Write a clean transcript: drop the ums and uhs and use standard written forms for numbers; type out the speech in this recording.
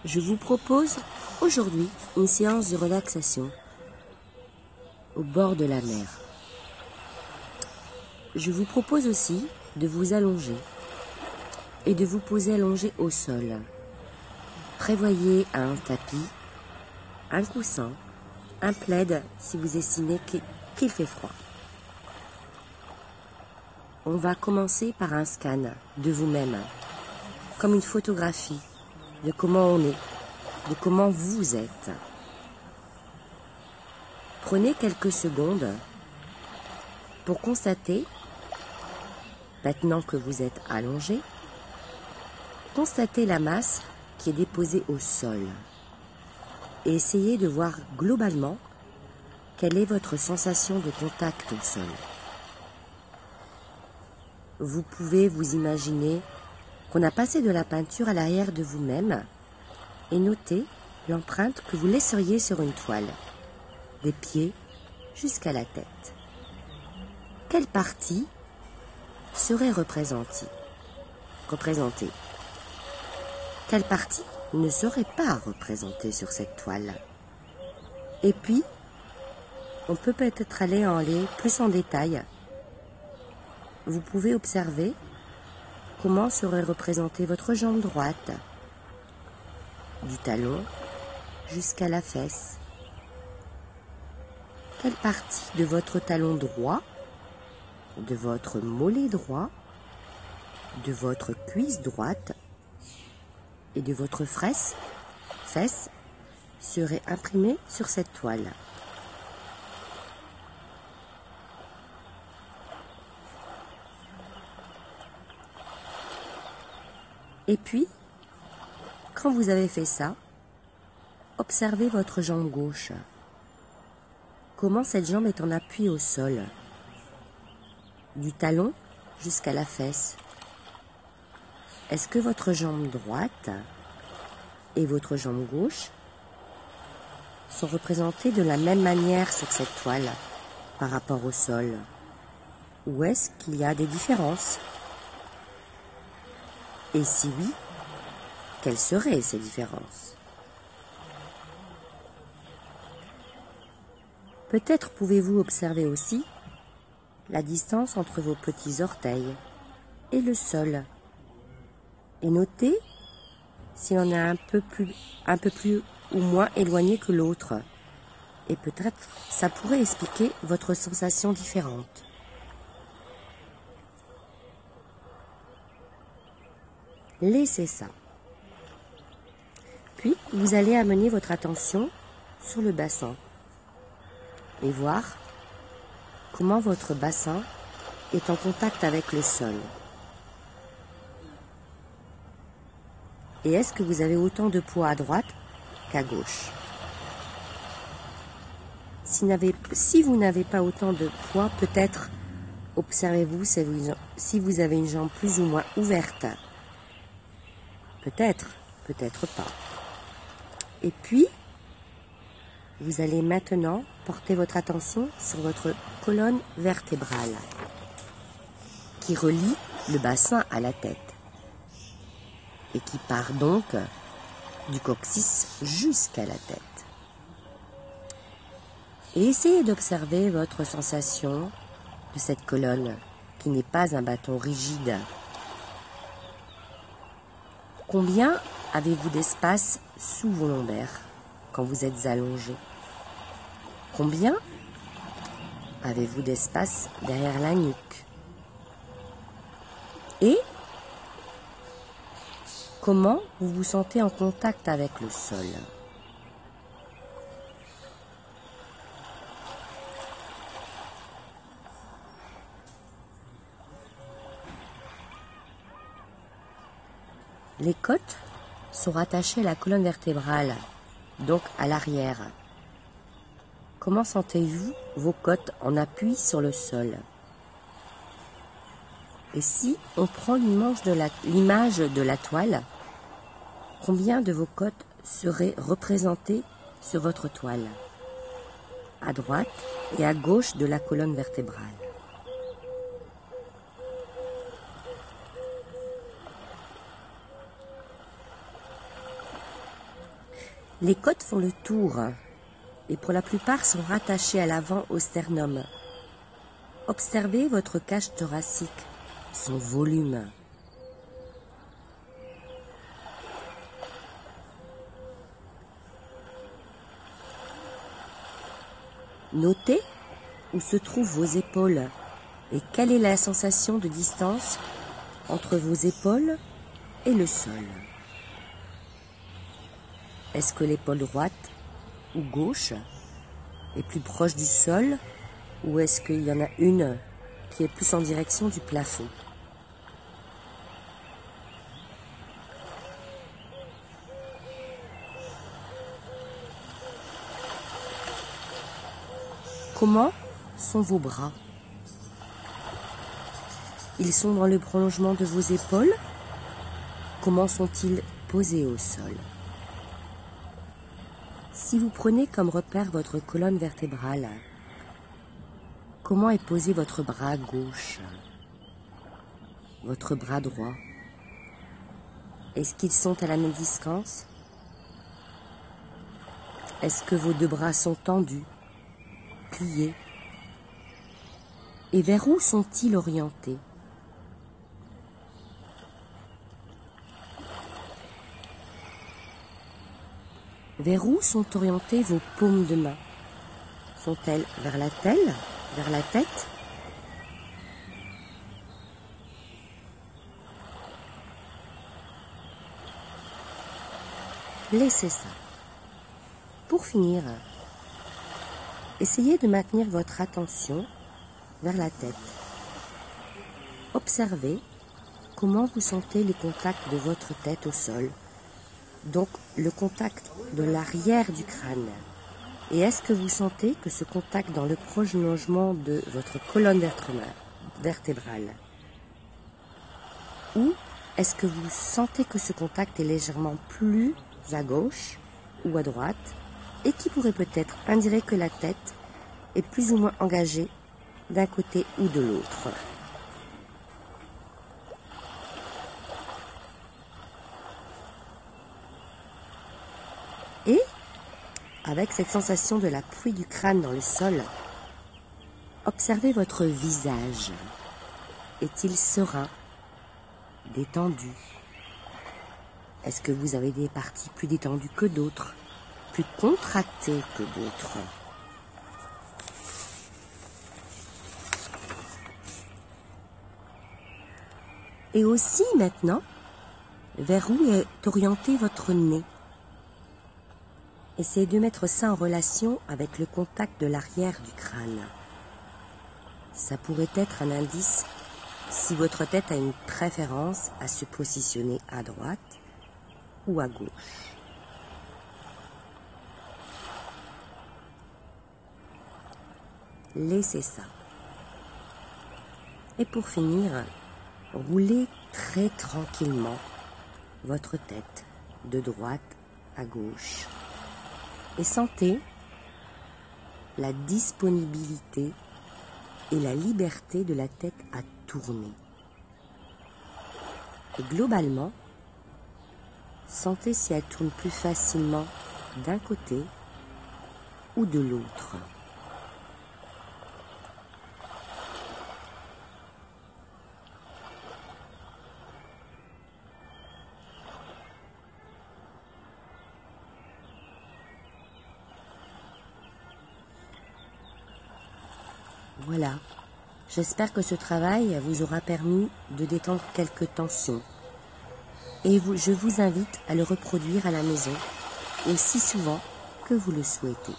Je vous propose aujourd'hui une séance de relaxation au bord de la mer. Je vous propose aussi de vous allonger et de vous poser allongé au sol. Prévoyez un tapis, un coussin, un plaid si vous estimez qu'il fait froid. On va commencer par un scan de vous-même, comme une photographie de comment on est, de comment vous êtes. Prenez quelques secondes pour constater, maintenant que vous êtes allongé, constatez la masse qui est déposée au sol et essayez de voir globalement quelle est votre sensation de contact au sol. Vous pouvez vous imaginer qu'on a passé de la peinture à l'arrière de vous-même et noter l'empreinte que vous laisseriez sur une toile, des pieds jusqu'à la tête. Quelle partie serait représentée? Quelle partie ne serait pas représentée sur cette toile? Et puis, on peut peut-être aller plus en détail. Vous pouvez observer comment serait représentée votre jambe droite, du talon jusqu'à la fesse. Quelle partie de votre talon droit, de votre mollet droit, de votre cuisse droite et de votre fesse serait imprimée sur cette toile? Et puis, quand vous avez fait ça, observez votre jambe gauche. Comment cette jambe est en appui au sol, du talon jusqu'à la fesse. Est-ce que votre jambe droite et votre jambe gauche sont représentées de la même manière sur cette toile par rapport au sol? Ou est-ce qu'il y a des différences? Et si oui, quelles seraient ces différences? Peut-être pouvez-vous observer aussi la distance entre vos petits orteils et le sol et noter si on est un peu plus ou moins éloigné que l'autre. Et peut-être ça pourrait expliquer votre sensation différente. Laissez ça. Puis, vous allez amener votre attention sur le bassin et voir comment votre bassin est en contact avec le sol. Et est-ce que vous avez autant de poids à droite qu'à gauche? Si vous n'avez pas autant de poids, peut-être observez-vous si vous avez une jambe plus ou moins ouverte. Peut-être, peut-être pas. Et puis, vous allez maintenant porter votre attention sur votre colonne vertébrale qui relie le bassin à la tête et qui part donc du coccyx jusqu'à la tête. Et essayez d'observer votre sensation de cette colonne qui n'est pas un bâton rigide. Combien avez-vous d'espace sous vos lombaires quand vous êtes allongé? Combien avez-vous d'espace derrière la nuque? Et comment vous vous sentez en contact avec le sol? Les côtes sont rattachées à la colonne vertébrale, donc à l'arrière. Comment sentez-vous vos côtes en appui sur le sol? Et si on prend l'image de la toile, combien de vos côtes seraient représentées sur votre toile, à droite et à gauche de la colonne vertébrale? Les côtes font le tour et pour la plupart sont rattachées à l'avant au sternum. Observez votre cage thoracique, son volume. Notez où se trouvent vos épaules et quelle est la sensation de distance entre vos épaules et le sol. Est-ce que l'épaule droite ou gauche est plus proche du sol ou est-ce qu'il y en a une qui est plus en direction du plafond? Comment sont vos bras? Ils sont dans le prolongement de vos épaules? Comment sont-ils posés au sol? Si vous prenez comme repère votre colonne vertébrale, comment est posé votre bras gauche? Votre bras droit? Est-ce qu'ils sont à la même distance? Est-ce que vos deux bras sont tendus, pliés? Et vers où sont-ils orientés? Vers où sont orientées vos paumes de main? Sont-elles vers la tête, vers la tête? Laissez ça. Pour finir, essayez de maintenir votre attention vers la tête. Observez comment vous sentez les contacts de votre tête au sol. Donc le contact de l'arrière du crâne. Et est-ce que vous sentez que ce contact dans le prolongement de votre colonne vertébrale? Ou est-ce que vous sentez que ce contact est légèrement plus à gauche ou à droite et qui pourrait peut-être indiquer que la tête est plus ou moins engagée d'un côté ou de l'autre? Et, avec cette sensation de l'appui du crâne dans le sol, observez votre visage. Est-il serein, détendu? Est-ce que vous avez des parties plus détendues que d'autres, plus contractées que d'autres? Et aussi maintenant, vers où est orienté votre nez? Essayez de mettre ça en relation avec le contact de l'arrière du crâne. Ça pourrait être un indice si votre tête a une préférence à se positionner à droite ou à gauche. Laissez ça. Et pour finir, roulez très tranquillement votre tête de droite à gauche. Et sentez la disponibilité et la liberté de la tête à tourner. Et globalement, sentez si elle tourne plus facilement d'un côté ou de l'autre. Voilà, j'espère que ce travail vous aura permis de détendre quelques tensions. Et je vous invite à le reproduire à la maison aussi souvent que vous le souhaitez.